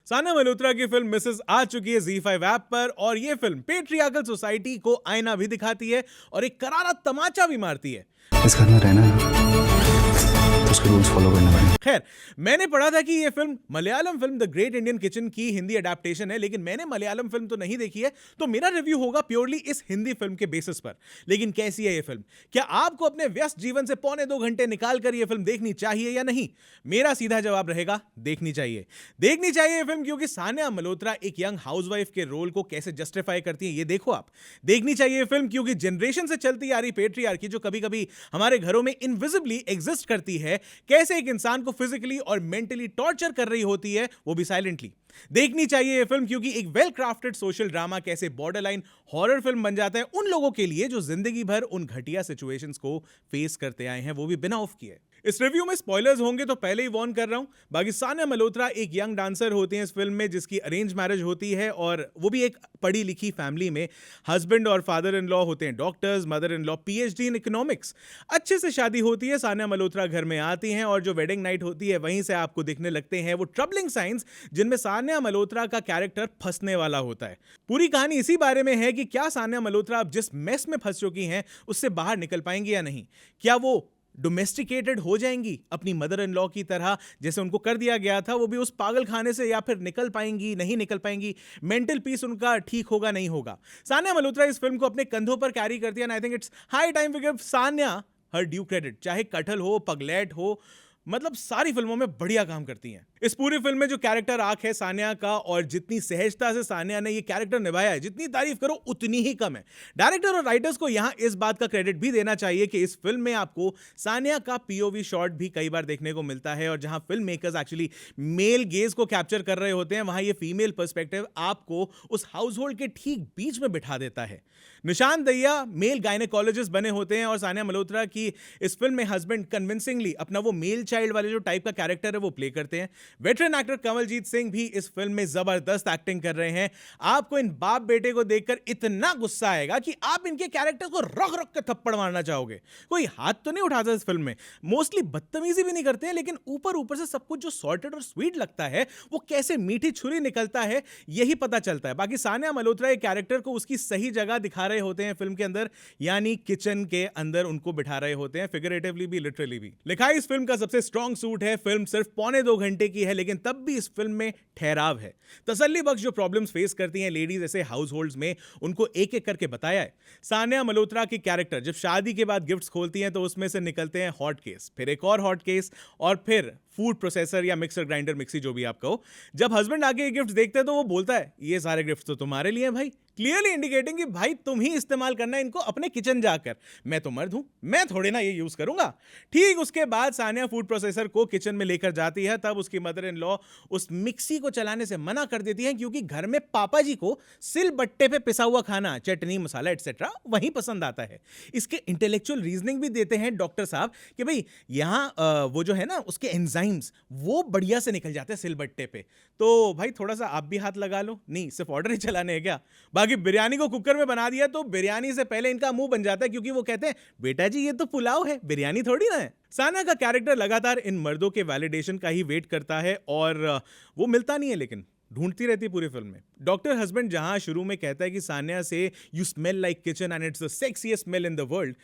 सानिया मल्होत्रा की film Mrs आ चुकी है ZEE5 ऐप पर और ये फिल्म पेट्रियार्कल सोसाइटी को आईना भी दिखाती है और एक करारा तमाचा भी मारती है। इस घर में रहना है तो उसके रूल्स फॉलो करने पड़ेंगे। खैर, मैंने पढ़ा था कि ये film Malayalam film the great Indian kitchen की हिंदी अडेप्टेशन है, लेकिन मैंने मलयालम फिल्म तो नहीं देखी है, तो मेरा रिव्यू होगा प्योरली इस हिंदी फिल्म के बेसिस पर। लेकिन कैसी है ये फिल्म? क्या आपको अपने व्यस्त जीवन से 1.25 घंटे निकाल कर ये फिल्म देखनी चाहिए या नहीं? मेरा सीधा जवाब रहेगा देखनी चाहिए। देखनी चाहिए ये फिल्म क्योंकि सानिया मल्होत्रा एक यंग हाउसवाइफ के रोल को कैसे जस्टिफाई करती है ये देखो आप। देखनी चाहिए ये फिल्म क्योंकि जनरेशन से चलती आ रही पेट्रियार्की जो कभी कभी हमारे घरों में इनविजिबली एग्जिस्ट करती है, कैसे एक इंसान को फिजिकली और मेंटली टॉर्चर कर रही होती है, वो भी साइलेंटली। देखनी चाहिए ये फिल्म क्योंकि एक वेल क्राफ्टेड सोशल ड्रामा कैसे बॉर्डरलाइन हॉरर फिल्म बन जाता है उन लोगों के लिए जो जिंदगी भर उन घटिया सिचुएशंस को फेस करते आए हैं, वो भी बिना ऑफ किए। इस रिव्यू में स्पॉयलर्स होंगे तो पहले ही वार्न कर रहा हूं। बाकी सानिया मल्होत्रा एक यंग डांसर होती हैं इस फिल्म में जिसकी अरेंज मैरिज होती है और वो भी एक पढ़ी लिखी फैमिली में। हस्बैंड और फादर इन लॉ होते हैं doctors, mother in law PhD in economics. अच्छे से शादी होती है, सानिया मल्होत्रा घर में आती हैं और जो वेडिंग नाइट होती है वहीं से आपको दिखने लगते हैं वो ट्रबलिंग साइंस जिनमें सानिया मल्होत्रा का कैरेक्टर फंसने वाला होता है। पूरी कहानी इसी बारे में है कि क्या सानिया मल्होत्रा अब जिस मेस में फंस चुकी हैं उससे बाहर निकल पाएंगी या नहीं। क्या वो डोमेस्टिकेटेड हो जाएंगी अपनी मदर इन लॉ की तरह जैसे उनको कर दिया गया था, वो भी उस पागल खाने से, या फिर निकल पाएंगी नहीं निकल पाएंगी, मेंटल पीस उनका ठीक होगा नहीं होगा। सानिया मल्होत्रा इस फिल्म को अपने कंधों पर कैरी करती है and I think it's high time we give Sania her due credit. चाहे कटल हो, पगलेट हो, मतलब सारी फिल्मों में बढ़िया काम करती हैं। इस पूरी फिल्म में जो कैरेक्टर आर्क है सानिया का और जितनी सहजता से सानिया ने ये कैरेक्टर निभाया है, जितनी तारीफ करो उतनी ही कम है। डायरेक्टर और राइटर्स को यहां इस बात का क्रेडिट भी देना चाहिए कि इस फिल्म में आपको सानिया का POV शॉट भी कई बार देखने को मिलता है और जहां film makers actually male gaze को कैप्चर कर रहे होते हैं वहां ये फीमेल पर्सपेक्टिव आपको उस हाउस होल्ड के ठीक बीच में बिठा देता है। निशान दहिया मेल गायनेकोलॉजिस्ट बने होते हैं और सानिया मल्होत्रा की इस फिल्म में हस्बैंड कन्विंसिंगली अपना वो मेल चाइल्ड वाले जो टाइप का कैरेक्टर है वो प्ले करते हैं। वेटरन एक्टर कंवलजीत सिंह भी इस फिल्म में जबरदस्त एक्टिंग कर रहे हैं। आपको इन बाप बेटे को देखकर इतना गुस्सा आएगा कि आप इनके कैरेक्टर को रख रख के थप्पड़ मारना चाहोगे। कोई हाथ तो नहीं उठाता इस फिल्म में, मोस्टली बदतमीजी भी नहीं करते हैं, लेकिन ऊपर ऊपर से सब कुछ जो सॉर्टेड और स्वीट लगता है वो कैसे मीठी छुरी निकलता है यही पता चलता है। बाकी सानिया मल्होत्रा एक कैरेक्टर को उसकी सही जगह दिखा रहे होते हैं फिल्म के अंदर, यानी किचन के अंदर उनको बिठा रहे होते हैं, फिगरेटिवली भी लिटरली भी। लिखाई इस फिल्म का सबसे स्ट्रॉन्ग सूट है। फिल्म सिर्फ 1.25 घंटे की है लेकिन तब भी इस फिल्म में ठहराव है। तसल्ली बख्श जो प्रॉब्लम्स फेस करती हैं लेडीज ऐसे हाउस होल्ड्स में उनको एक एक करके बताया है। सानिया मल्होत्रा की कैरेक्टर जब शादी के बाद गिफ्ट्स खोलती हैं तो उसमें से निकलते हैं हॉट केस, फिर एक और हॉट केस और फिर फूड प्रोसेसर या मिक्सर ग्राइंडर मिक्सी जो भी आप कहो। जब हस्बैंड आके ये गिफ्ट देखते हैं तो वो बोलता है ये सारे गिफ्ट तो तुम्हारे लिए हैं भाई, क्लियरली इंडिकेटिंग कि भाई तुम ही इस्तेमाल करना है इनको अपने किचन जाकर, मैं तो मर्द हूं, मैं थोड़े ना ये यूज करूंगा। ठीक उसके बाद सानिया फूड प्रोसेसर को किचन में लेकर जाती है, तब उसकी मदर इन लॉ उस मिक्सी को चलाने से मना कर देती है क्योंकि घर में पापा जी को सिल बट्टे पे पिसा हुआ खाना, चटनी मसाला एटसेट्रा वही पसंद आता है। इसके इंटेलेक्चुअल रीजनिंग भी देते हैं डॉक्टर साहब कि भाई यहाँ वो जो है ना उसके एंजाइम्स वो बढ़िया से निकल जाते हैं सिलबट्टे पे, तो भाई थोड़ा सा आप भी हाथ लगा लो। नहीं सिर्फ ऑर्डर ही चलाने हैं क्या? बाकी बिरयानी को कुकर में बना दिया तो बिरयानी से पहले इनका मुंह बन जाता है क्योंकि वो कहते हैं बेटा जी ये तो पुलाव है, बिरयानी थोड़ी ना है। सानिया का कैरेक्टर लगातार इन मर्दों के वैलिडेशन का ही वेट करता है और वो मिलता नहीं है लेकिन ढूंढती रहती है पूरी फिल्म में। डॉक्टर हस्बैंड जहां शुरू में कहता है कि सानिया से you smell like kitchen and it's the sexiest smell in the world,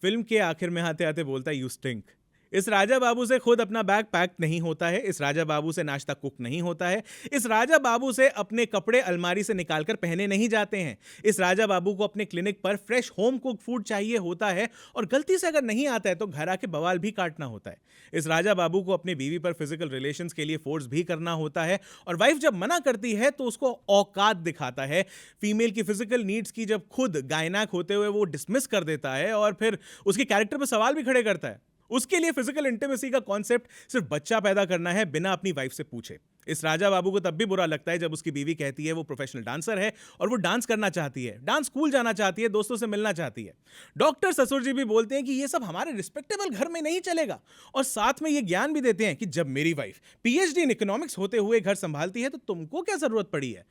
film के आखिर में आते आते बोलता है यू स्टिंक। इस राजा बाबू से खुद अपना बैग पैक नहीं होता है, इस राजा बाबू से नाश्ता कुक नहीं होता है, इस राजा बाबू से अपने कपड़े अलमारी से निकालकर पहने नहीं जाते हैं, इस राजा बाबू को अपने क्लिनिक पर फ्रेश होम कुक फूड चाहिए होता है और गलती से अगर नहीं आता है तो घर आके बवाल भी काटना होता है। इस राजा बाबू को अपनी बीवी पर फिजिकल रिलेशंस के लिए फोर्स भी करना होता है और वाइफ जब मना करती है तो उसको औकात दिखाता है। फीमेल की फिजिकल नीड्स की जब खुद गायनाक होते हुए वो डिसमिस कर देता है और फिर उसके कैरेक्टर पर सवाल भी खड़े करता है। उसके लिए फिजिकल इंटीमेसी का कॉन्सेप्ट सिर्फ बच्चा पैदा करना है बिना अपनी वाइफ से पूछे। इस राजा बाबू को तब भी बुरा लगता है जब उसकी बीवी कहती है वो प्रोफेशनल डांसर है और वो डांस करना चाहती है, डांस स्कूल जाना चाहती है, दोस्तों से मिलना चाहती है। डॉक्टर ससुर जी भी बोलते हैं कि ये सब हमारे रिस्पेक्टेबल घर में नहीं चलेगा और साथ में ये ज्ञान भी देते हैं कि जब मेरी वाइफ PhD इन इकोनॉमिक्स होते हुए घर संभालती है तो तुमको क्या जरूरत पड़ी है।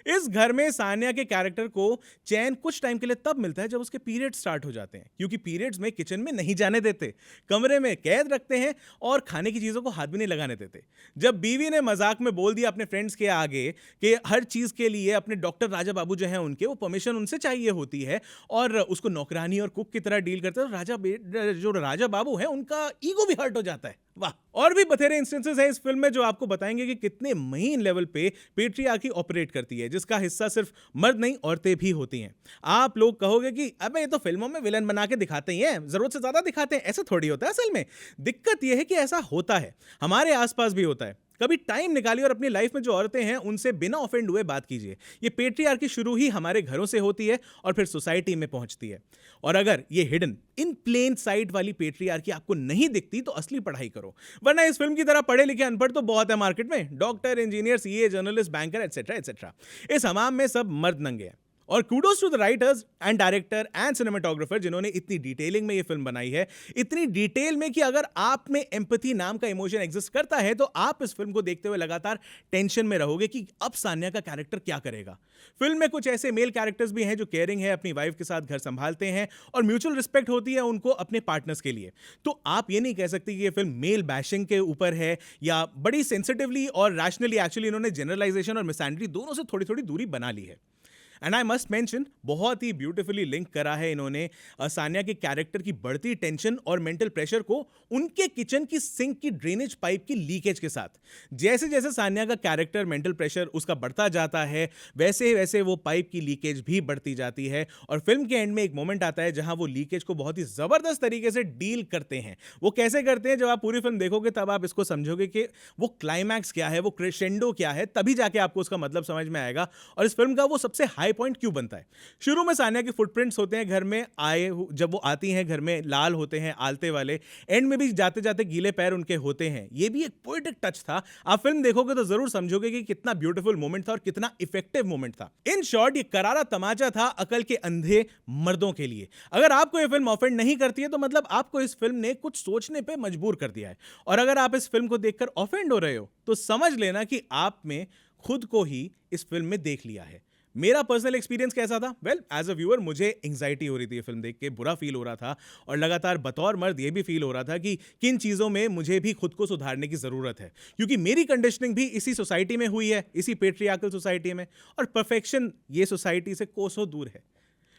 इस घर में सानिया के कैरेक्टर को चैन कुछ टाइम के लिए तब मिलता है जब उसके पीरियड स्टार्ट हो जाते हैं, क्योंकि पीरियड्स में किचन में नहीं जाने देते, कमरे में कैद रखते हैं और खाने की चीजों को हाथ भी नहीं लगाने देते। जब बीवी ने मजाक में बोल दिया अपने फ्रेंड्स के आगे कि हर चीज़ के लिए अपने डॉक्टर राजा बाबू जो हैं उनके, वो परमिशन उनसे चाहिए होती है और उसको नौकरानी और कुक की तरह डील करते हैं, तो जो राजा बाबू हैं उनका ईगो भी हर्ट हो जाता है। वाह। और भी बथेरे इंस्टेंसेस हैं इस फिल्म में जो आपको बताएंगे कि कितने महीन लेवल पे पेट्रियार्की ऑपरेट करती है, जिसका हिस्सा सिर्फ मर्द नहीं औरतें भी होती हैं। आप लोग कहोगे कि अबे ये तो फिल्मों में विलन बना के दिखाते ही हैं, जरूरत से ज्यादा दिखाते हैं, ऐसा थोड़ी होता है असल में। दिक्कत यह है कि ऐसा होता है, हमारे आसपास भी होता है। कभी टाइम निकालिए और अपनी लाइफ में जो औरतें हैं उनसे बिना ऑफेंड हुए बात कीजिए। ये पेट्रियार्की शुरू ही हमारे घरों से होती है और फिर सोसाइटी में पहुंचती है। और अगर ये हिडन इन प्लेन साइट वाली पेट्रियार्की आपको नहीं दिखती तो असली पढ़ाई करो, वरना इस फिल्म की तरह पढ़े लिखे अनपढ़ तो बहुत है मार्केट में, doctor, engineer, CA, journalist, banker, etcetera etcetera. इस हमाम में सब मर्द नंगे हैं। और kudos to the writers and director and cinematographer जिन्होंने इतनी डिटेलिंग में ये फिल्म बनाई है, इतनी डिटेल में कि अगर आप में एम्पैथी नाम का इमोशन एग्जिस्ट करता है तो आप इस फिल्म को देखते हुए लगातार टेंशन में रहोगे कि अब सान्या का कैरेक्टर क्या करेगा। फिल्म में कुछ ऐसे मेल कैरेक्टर्स भी हैं जो केयरिंग है, अपनी वाइफ के साथ घर संभालते हैं और म्यूचुअल रिस्पेक्ट होती है उनको अपने पार्टनर्स के लिए। तो आप ये नहीं कह सकते कि ये फिल्म मेल बैशिंग के ऊपर है या बड़ी सेंसिटिवली और रैशनली एक्चुअली इन्होंने जनरलाइजेशन और मिसएंड्री दोनों से थोड़ी थोड़ी दूरी बना ली है। एंड आई मस्ट मेंशन, बहुत ही ब्यूटीफुली लिंक करा है इन्होंने सान्या के कैरेक्टर की बढ़ती टेंशन और मेंटल प्रेशर को उनके किचन की सिंक की ड्रेनेज पाइप की लीकेज के साथ। जैसे जैसे सान्या का कैरेक्टर मेंटल प्रेशर उसका बढ़ता जाता है, वैसे वैसे वो पाइप की लीकेज भी बढ़ती जाती है और फिल्म के एंड में एक मोमेंट आता है जहां वो लीकेज को बहुत ही जबरदस्त तरीके से डील करते हैं। वो कैसे करते हैं, जब आप पूरी फिल्म देखोगे तब आप इसको समझोगे कि वो क्लाइमैक्स क्या है, वो क्रेशेंडो क्या है, तभी जाके आपको उसका मतलब समझ में आएगा और इस फिल्म का वो सबसे हाई पॉइंट क्यों बनता है। शुरू में सान्या के फुटप्रिंट्स होते हैं घर में आए, जब वो आती हैं घर में लाल होते हैं आलते वाले, एंड में भी जाते जाते गीले पैर उनके होते हैं। ये भी एक पोएटिक टच था। आप फिल्म देखोगे तो जरूर समझोगे कि कितना ब्यूटीफुल मोमेंट था और कितना इफेक्टिव मोमेंट था। इन शॉर्ट ये करारा तमाचा था अकल के अंधे मर्दों के लिए। अगर आपको ये फिल्म ऑफेंड नहीं करती है तो मतलब आपको इस फिल्म ने कुछ सोचने पे मजबूर कर दिया है, और अगर आप इस फिल्म को देखकर ऑफेंड हो रहे हो तो समझ लेना कि आप में खुद को ही इस फिल्म में देख लिया है। मेरा पर्सनल एक्सपीरियंस कैसा था? वेल, एज अ व्यूअर मुझे एंग्जाइटी हो रही थी ये फिल्म देख के, बुरा फील हो रहा था और लगातार बतौर मर्द ये भी फील हो रहा था कि किन चीज़ों में मुझे भी खुद को सुधारने की ज़रूरत है, क्योंकि मेरी कंडीशनिंग भी इसी सोसाइटी में हुई है, इसी पेट्रियार्कल सोसाइटी में, और परफेक्शन ये सोसाइटी से कोसों दूर है।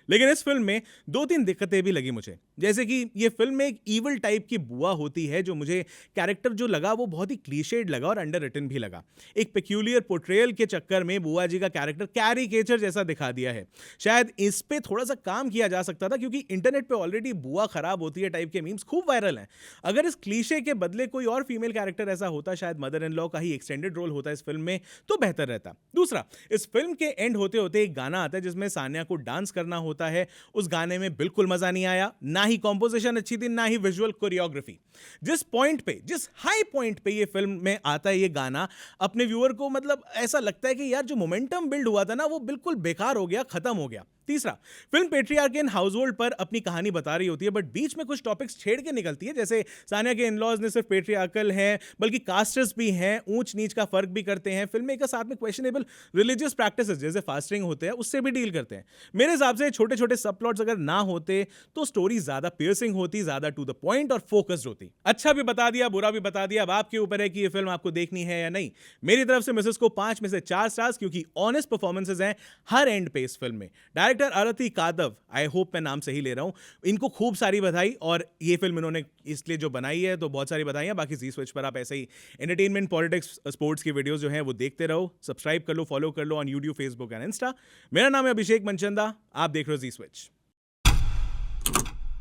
लेकिन इस फिल्म में दो तीन दिक्कतें भी लगी मुझे, जैसे कि ये फिल्म में एक ईवल टाइप की बुआ होती है जो मुझे कैरेक्टर जो लगा वो बहुत ही क्लीशेड लगा और अंडर रिटन भी लगा। एक पेक्यूलियर पोर्ट्रेयल के चक्कर में बुआ जी का कैरेक्टर कैरिकेचर जैसा दिखा दिया है। शायद इस पे थोड़ा सा काम किया जा सकता था, क्योंकि इंटरनेट पे ऑलरेडी बुआ खराब होती है टाइप के मीम्स खूब वायरल हैं। अगर इस क्लीशे के बदले कोई और फीमेल कैरेक्टर ऐसा होता, शायद मदर इन लॉ का ही एक्सटेंडेड रोल होता इस फिल्म में, तो बेहतर रहता। दूसरा, इस फिल्म के एंड होते होते एक गाना आता है जिसमें सान्या को डांस करना होता है। उस गाने में बिल्कुल मजा नहीं आया, ना ही कॉम्पोजिशन अच्छी थी, ना ही विजुअल कोरियोग्राफी। जिस हाई पॉइंट पे ये फिल्म में आता है ये गाना, अपने व्यूअर को मतलब ऐसा लगता है कि यार जो मोमेंटम बिल्ड हुआ था ना वो बिल्कुल बेकार हो गया, खत्म हो गया। तीसरा, फिल्म पेट्रियार्की इन हाउसहोल्ड पर अपनी कहानी बता रही होती है, बट बीच में कुछ टॉपिक्स छेड़ के निकलती है, जैसे सान्या के इन-लॉज ने सिर्फ पेट्रियार्कल हैं बल्कि कास्टर्स भी हैं, ऊंच नीच का फर्क भी करते हैं। फिल्म में साथ में क्वेश्चनेबल रिलीजियस प्रैक्टिसेस जैसे फास्टिंग होते हैं उससे भी डील करते हैं। मेरे हिसाब से छोटे छोटे सब प्लॉट्स अगर ना होते तो स्टोरी ज्यादा पियर्सिंग होती, ज्यादा टू द पॉइंट और फोकस्ड होती। अच्छा भी बता दिया, बुरा भी बता दिया, अब आपके ऊपर है कि ये फिल्म आपको देखनी है या नहीं। मेरी तरफ से मिसेस को 5 में से 4 स्टार्स, क्योंकि ऑनेस्ट परफॉर्मेंसेज हैं हर एंड पे इस फिल्म में। डायरेक्टर आरती कादव, आई होप मैं नाम सही ले रहा हूं, इनको खूब सारी बधाई, और ये फिल्म इन्होंने इसलिए जो बनाई है तो बहुत सारी बधाई। बाकी जी स्विच पर आप ऐसे ही एंटरटेनमेंट, पॉलिटिक्स, स्पोर्ट्स की वीडियोस जो हैं वो देखते रहो। सब्सक्राइब कर लो, फॉलो कर लो on YouTube, Facebook and Insta. मेरा नाम है अभिषेक मनचंदा, आप देख रहे हो जी स्विच।